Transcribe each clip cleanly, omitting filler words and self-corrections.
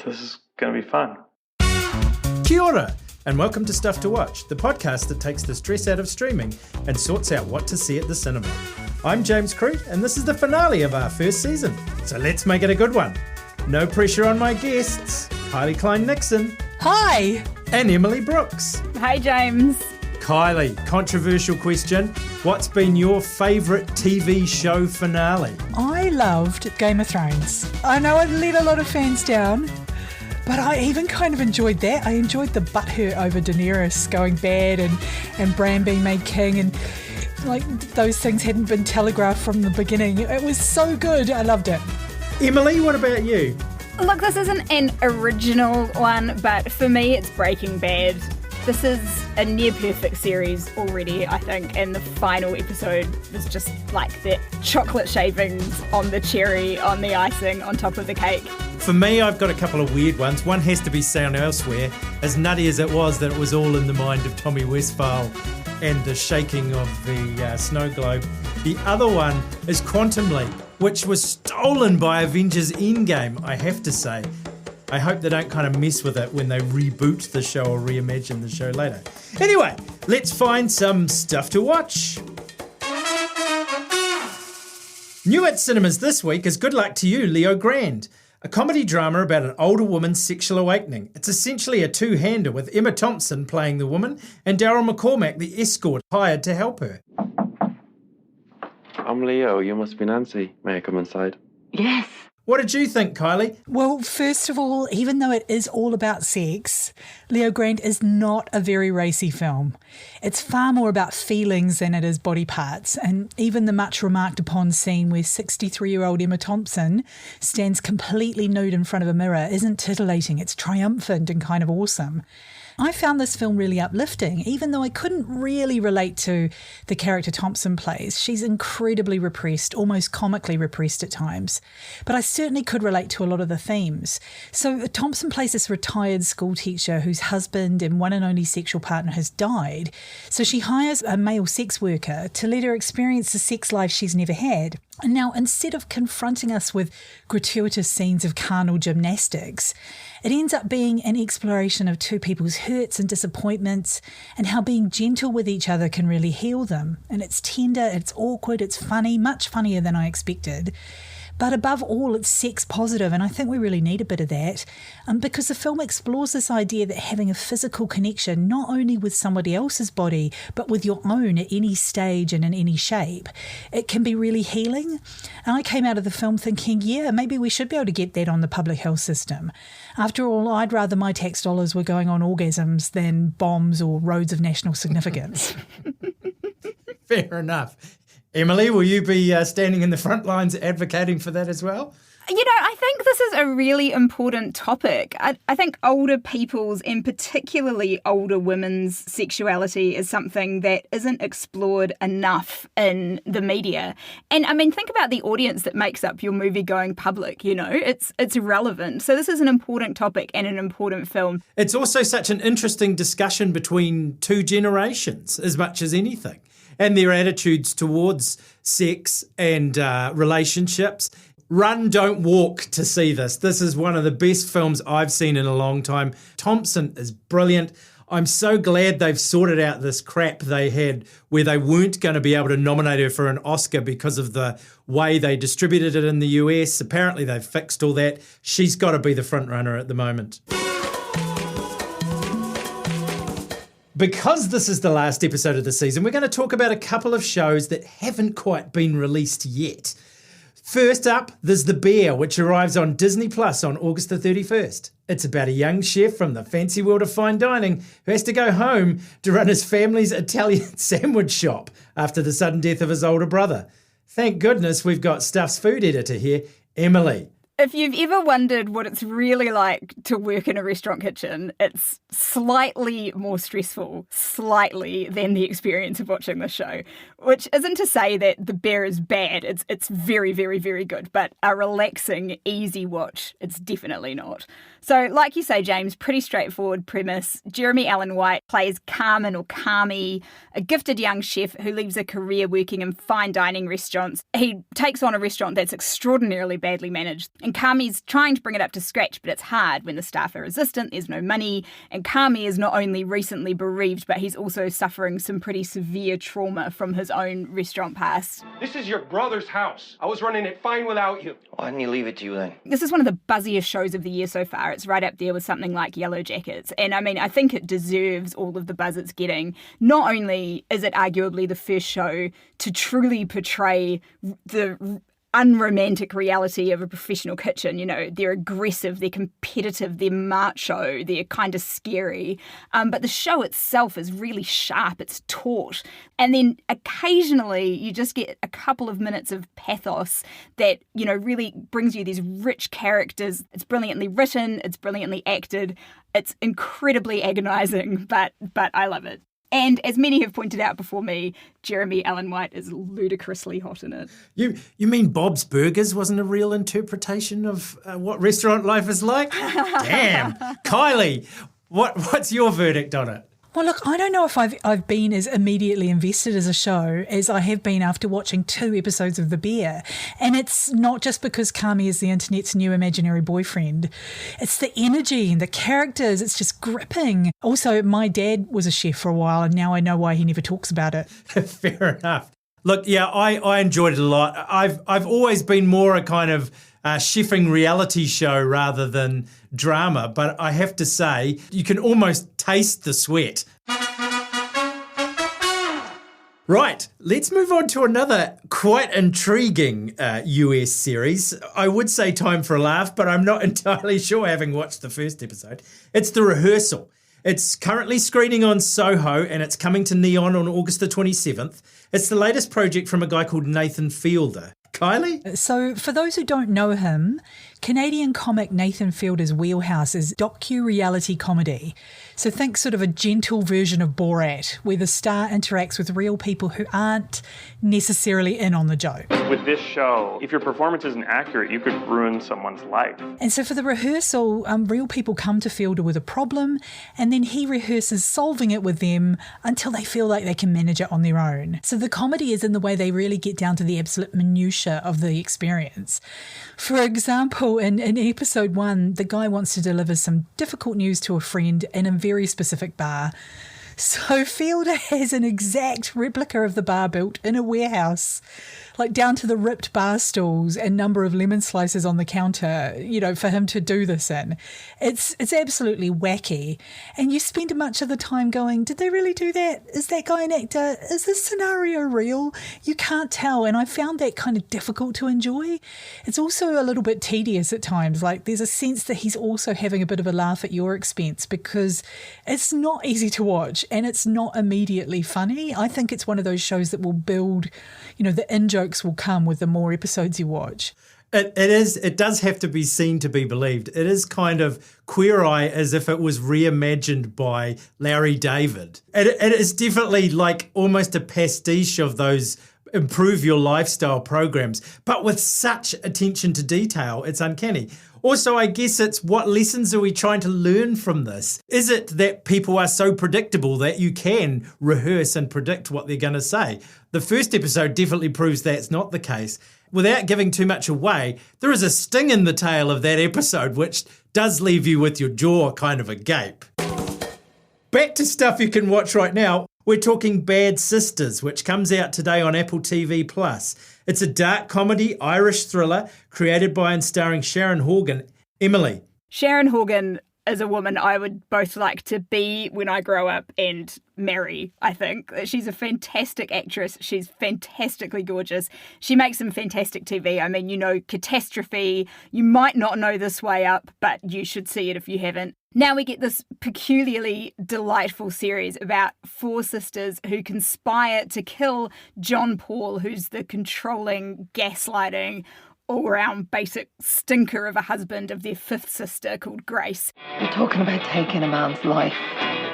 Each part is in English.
This is going to be fun. Kia ora, and welcome to Stuff to Watch, the podcast that takes the stress out of streaming and sorts out what to see at the cinema. I'm James Croot, and this is the finale of our first season, so let's make it a good one. No pressure on my guests, Kylie Klein-Nixon. Hi! And Emily Brooks. Hi, James. Kylie, controversial question. What's been your favourite TV show finale? I loved Game of Thrones. I know I let a lot of fans down, but I even kind of enjoyed that. I enjoyed the butthurt over Daenerys going bad and Bran being made king, and like those things hadn't been telegraphed from the beginning. It was so good. I loved it. Emily, what about you? Look, this isn't an original one, but for me it's Breaking Bad. This is a near-perfect series already, I think, and the final episode was just like the chocolate shavings on the cherry, on the icing, on top of the cake. For me, I've got a couple of weird ones. One has to be Sound Elsewhere, as nutty as it was that it was all in the mind of Tommy Westphal and the shaking of the snow globe. The other one is Quantum Leap, which was stolen by Avengers Endgame, I have to say. I hope they don't kind of mess with it when they reboot the show or reimagine the show later. Anyway, let's find some stuff to watch. New at cinemas this week is Good Luck to You, Leo Grande, a comedy drama about an older woman's sexual awakening. It's essentially a two-hander with Emma Thompson playing the woman and Daryl McCormack, the escort hired to help her. I'm Leo. You must be Nancy. May I come inside? Yes. What did you think, Kylie? Well, first of all, even though it is all about sex, Leo Grande is not a very racy film. It's far more about feelings than it is body parts, and even the much remarked upon scene where 63-year-old Emma Thompson stands completely nude in front of a mirror isn't titillating, it's triumphant and kind of awesome. I found this film really uplifting, even though I couldn't really relate to the character Thompson plays. She's incredibly repressed, almost comically repressed at times. But I certainly could relate to a lot of the themes. So Thompson plays this retired school teacher whose husband and one and only sexual partner has died. So she hires a male sex worker to let her experience the sex life she's never had. And now, instead of confronting us with gratuitous scenes of carnal gymnastics, it ends up being an exploration of two people's hurts and disappointments and how being gentle with each other can really heal them. And it's tender, it's awkward, it's funny, much funnier than I expected. But above all, it's sex positive, and I think we really need a bit of that because the film explores this idea that having a physical connection, not only with somebody else's body, but with your own at any stage and in any shape, it can be really healing. And I came out of the film thinking, yeah, maybe we should be able to get that on the public health system. After all, I'd rather my tax dollars were going on orgasms than bombs or roads of national significance. Fair enough. Emily, will you be standing in the front lines advocating for that as well? You know, I think this is a really important topic. I think older people's, and particularly older women's sexuality is something that isn't explored enough in the media. And I mean, think about the audience that makes up your movie-going public, you know, it's relevant. So this is an important topic and an important film. It's also such an interesting discussion between two generations as much as anything, and their attitudes towards sex and relationships. Run, don't walk to see this. This is one of the best films I've seen in a long time. Thompson is brilliant. I'm so glad they've sorted out this crap they had where they weren't going to be able to nominate her for an Oscar because of the way they distributed it in the US. Apparently they've fixed all that. She's got to be the front runner at the moment. Because this is the last episode of the season, we're going to talk about a couple of shows that haven't quite been released yet. First up, there's The Bear, which arrives on Disney Plus on August the 31st. It's about a young chef from the fancy world of fine dining who has to go home to run his family's Italian sandwich shop after the sudden death of his older brother. Thank goodness we've got Stuff's food editor here, Emily. If you've ever wondered what it's really like to work in a restaurant kitchen, it's slightly more stressful, slightly, than the experience of watching this show. Which isn't to say that The Bear is bad. It's very, very, very good. But a relaxing, easy watch, it's definitely not. So, like you say, James, pretty straightforward premise. Jeremy Allen White plays Carmen or Carmi, a gifted young chef who leaves a career working in fine dining restaurants. He takes on a restaurant that's extraordinarily badly managed, And Kami's trying to bring it up to scratch, but it's hard when the staff are resistant, there's no money, and Kami is not only recently bereaved, but he's also suffering some pretty severe trauma from his own restaurant past. This is your brother's house. I was running it fine without you. Why didn't you leave it to you then? This is one of the buzziest shows of the year so far. It's right up there with something like Yellow Jackets. And I mean, I think it deserves all of the buzz it's getting. Not only is it arguably the first show to truly portray the unromantic reality of a professional kitchen. You know, they're aggressive, they're competitive, they're macho, they're kind of scary. But the show itself is really sharp, it's taut. And then occasionally you just get a couple of minutes of pathos that, you know, really brings you these rich characters. It's brilliantly written, it's brilliantly acted, it's incredibly agonizing, but I love it. And as many have pointed out before me, Jeremy Allen White is ludicrously hot in it. You mean Bob's Burgers wasn't a real interpretation of what restaurant life is like? Damn. Kylie, what's your verdict on it? Well, look, I don't know if I've been as immediately invested as a show as I have been after watching 2 episodes of The Bear. And it's not just because Kami is the internet's new imaginary boyfriend. It's the energy and the characters. It's just gripping. Also, my dad was a chef for a while, and now I know why he never talks about it. Fair enough. Look, yeah, I enjoyed it a lot. I've always been more a kind of chefing reality show rather than drama, but I have to say, you can almost taste the sweat. Right, let's move on to another quite intriguing US series. I would say Time for a Laugh, but I'm not entirely sure having watched the first episode. It's The Rehearsal. It's currently screening on Soho and it's coming to Neon on August the 27th. It's the latest project from a guy called Nathan Fielder. Kylie? So for those who don't know him, Canadian comic Nathan Fielder's wheelhouse is docu-reality comedy. So think sort of a gentle version of Borat, where the star interacts with real people who aren't necessarily in on the joke. With this show, if your performance isn't accurate, you could ruin someone's life. And so for The Rehearsal, real people come to Fielder with a problem, and then he rehearses solving it with them until they feel like they can manage it on their own. So the comedy is in the way they really get down to the absolute minutiae of the experience. For example, in episode 1, the guy wants to deliver some difficult news to a friend in a very specific bar. So Fielder has an exact replica of the bar built in a warehouse, like down to the ripped bar stools and number of lemon slices on the counter, you know, for him to do this in. It's absolutely wacky. And you spend much of the time going, did they really do that? Is that guy an actor? Is this scenario real? You can't tell. And I found that kind of difficult to enjoy. It's also a little bit tedious at times. Like there's a sense that he's also having a bit of a laugh at your expense because it's not easy to watch and it's not immediately funny. I think it's one of those shows that will build, you know, the in-joke will come with the more episodes you watch. It does have to be seen to be believed. It is kind of Queer Eye as if it was reimagined by Larry David. It is definitely like almost a pastiche of those improve your lifestyle programs, but with such attention to detail, it's uncanny. Also, I guess it's what lessons are we trying to learn from this? Is it that people are so predictable that you can rehearse and predict what they're going to say? The first episode definitely proves that's not the case. Without giving too much away, there is a sting in the tail of that episode which does leave you with your jaw kind of agape. Back to stuff you can watch right now. We're talking Bad Sisters, which comes out today on Apple TV+. It's a dark comedy Irish thriller created by and starring Sharon Horgan. Emily. Sharon Horgan is a woman I would both like to be when I grow up and marry, I think. She's a fantastic actress. She's fantastically gorgeous. She makes some fantastic TV. I mean, you know, Catastrophe. You might not know This Way Up, but you should see it if you haven't. Now we get this peculiarly delightful series about 4 sisters who conspire to kill John Paul, who's the controlling, gaslighting, all-round basic stinker of a husband of their 5th sister called Grace. You're talking about taking a man's life.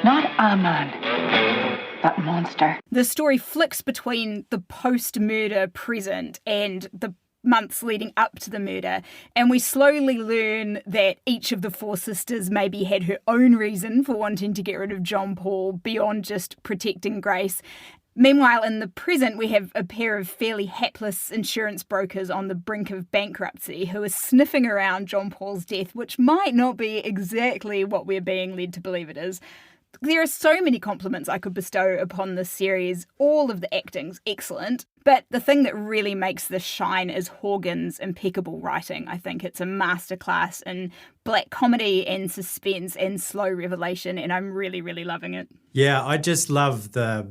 Not a man, but monster. The story flicks between the post-murder present and the months leading up to the murder, and we slowly learn that each of the 4 sisters maybe had her own reason for wanting to get rid of John Paul beyond just protecting Grace. Meanwhile, in the present, we have a pair of fairly hapless insurance brokers on the brink of bankruptcy who are sniffing around John Paul's death, which might not be exactly what we're being led to believe it is. There are so many compliments I could bestow upon this series. All of the acting's excellent. But the thing that really makes this shine is Horgan's impeccable writing. I think it's a masterclass in black comedy and suspense and slow revelation, and I'm really, really loving it. Yeah, I just love the,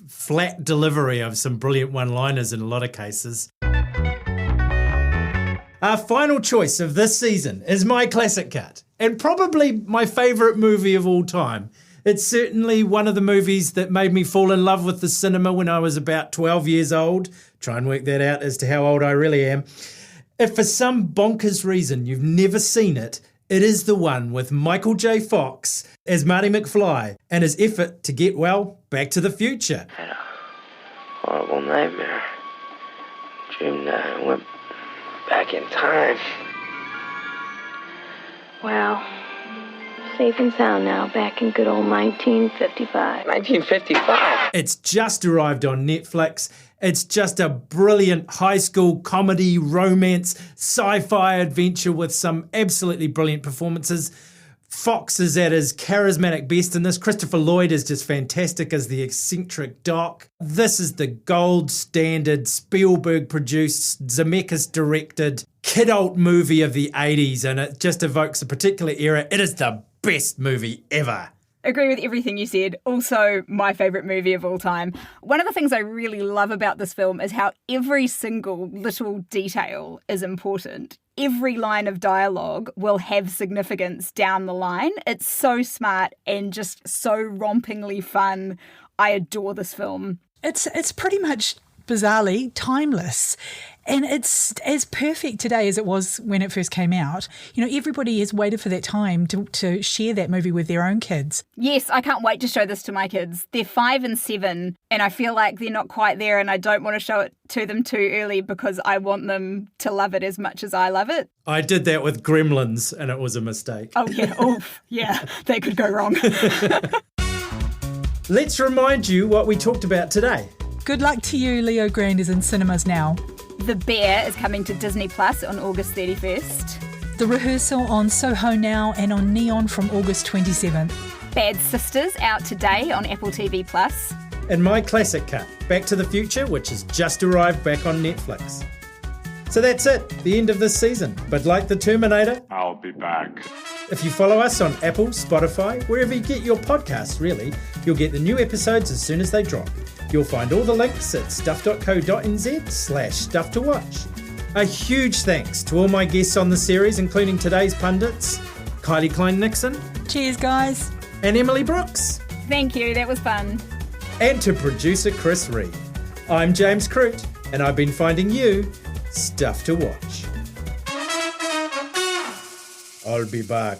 flat delivery of some brilliant one-liners in a lot of cases. Our final choice of this season is my classic cut, and probably my favourite movie of all time. It's certainly one of the movies that made me fall in love with the cinema when I was about 12 years old. Try and work that out as to how old I really am. If for some bonkers reason you've never seen it, it is the one with Michael J. Fox as Marty McFly and his effort to get, Back to the Future. I had a horrible nightmare. Dreamed I went back in time. Well, safe and sound now, back in good old 1955. 1955? It's just arrived on Netflix. It's just a brilliant high school comedy, romance, sci-fi adventure with some absolutely brilliant performances. Fox is at his charismatic best in this. Christopher Lloyd is just fantastic as the eccentric Doc. This is the gold standard Spielberg-produced, Zemeckis-directed, kid-alt movie of the 80s, and it just evokes a particular era. It is the best movie ever. Agree with everything you said. Also, my favourite movie of all time. One of the things I really love about this film is how every single little detail is important. Every line of dialogue will have significance down the line. It's so smart and just so rompingly fun. I adore this film. It's pretty much bizarrely timeless. And it's as perfect today as it was when it first came out. Everybody has waited for that time to share that movie with their own kids. Yes, I can't wait to show this to my kids. They're 5 and 7, and I feel like they're not quite there, and I don't want to show it to them too early because I want them to love it as much as I love it. I did that with Gremlins, and it was a mistake. Oh, yeah. Oof. Yeah, that could go wrong. Let's remind you what we talked about today. Good luck to you, Leo Grande is in cinemas now. The Bear is coming to Disney Plus on August 31st. The Rehearsal on Soho Now and on Neon from August 27th. Bad Sisters out today on Apple TV Plus. And my classic cut, Back to the Future, which has just arrived back on Netflix. So that's it, the end of this season. But like the Terminator, I'll be back. if you follow us on Apple, Spotify, wherever you get your podcasts really, you'll get the new episodes as soon as they drop. You'll find all the links at stuff.co.nz/stuff to watch. A huge thanks to all my guests on the series, including today's pundits, Kylie Klein-Nixon. Cheers, guys. And Emily Brooks. Thank you, that was fun. And to producer Chris Reed. I'm James Croot, and I've been finding you stuff to watch. I'll be back.